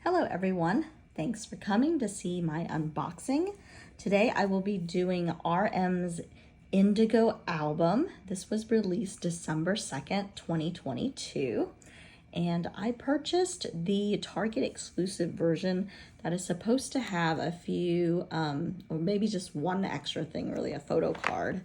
Hello everyone, thanks for coming to see my unboxing. Today I will be doing RM's Indigo album. This was released December 2nd, 2022. And I purchased the Target exclusive version that is supposed to have a few, or maybe just one extra thing, really, a photo card.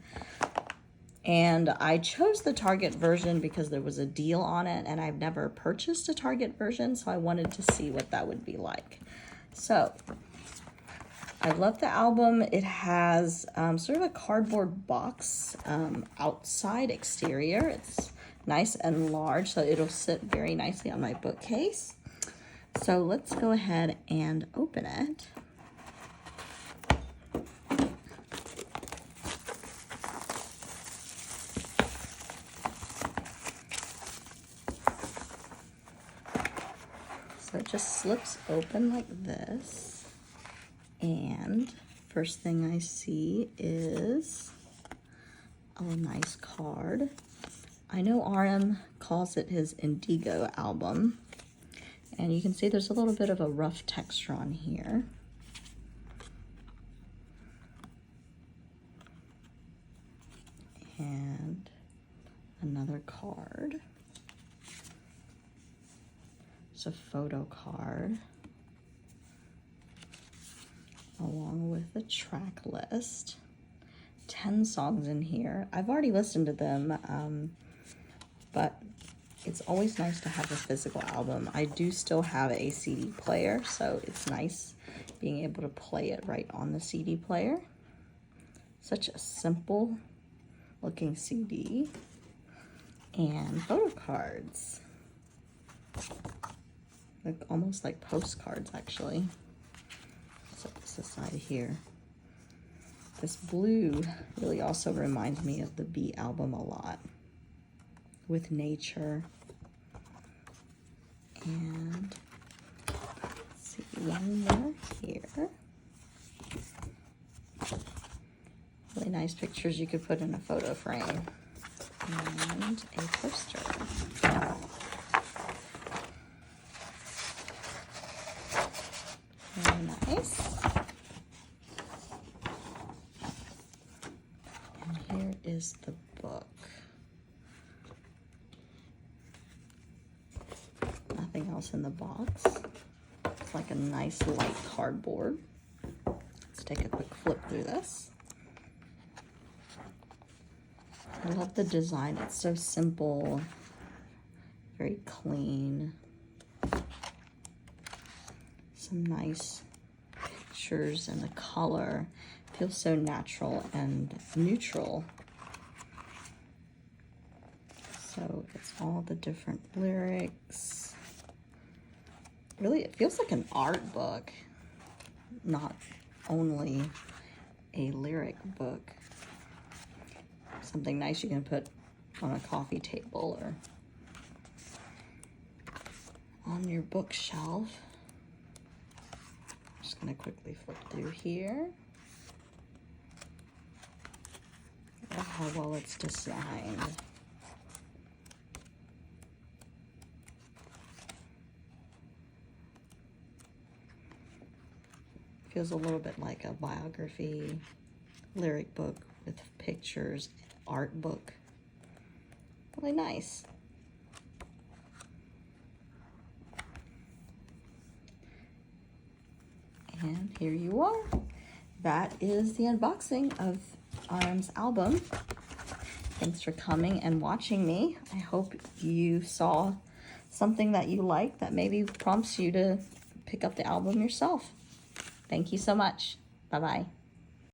And I chose the Target version because there was a deal on it, and I've never purchased a Target version, so I wanted to see what that would be like. So, I love the album. It has sort of a cardboard box outside exterior. It's nice and large, so it'll sit very nicely on my bookcase. So let's go ahead and open it. So it just slips open like this, and first thing I see is a nice card. I know RM calls it his Indigo album, and you can see there's a little bit of a rough texture on here. And another card. It's a photo card along with a track list. 10 songs in here. I've already listened to them, but it's always nice to have a physical album. I do still have a CD player, so it's nice being able to play it right on the CD player. Such a simple looking CD. And photo cards. Look almost like postcards, actually. Set this aside here. This blue really also reminds me of the B album a lot, with nature. And let's see, one more here. Really nice pictures you could put in a photo frame. And a poster. Very nice. And here is the book. Nothing else in the box. It's like a nice light cardboard. Let's take a quick flip through this. I love the design. It's so simple, very clean. Some nice pictures, and the color feels so natural and neutral. So it's all the different lyrics. Really, it feels like an art book, not only a lyric book. Something nice you can put on a coffee table or on your bookshelf. Just gonna quickly flip through here. Love how well it's designed. Feels a little bit like a biography, lyric book with pictures, art book. Really nice. And here you are. That is the unboxing of RM's album. Thanks for coming and watching me. I hope you saw something that you like that maybe prompts you to pick up the album yourself. Thank you so much. Bye-bye.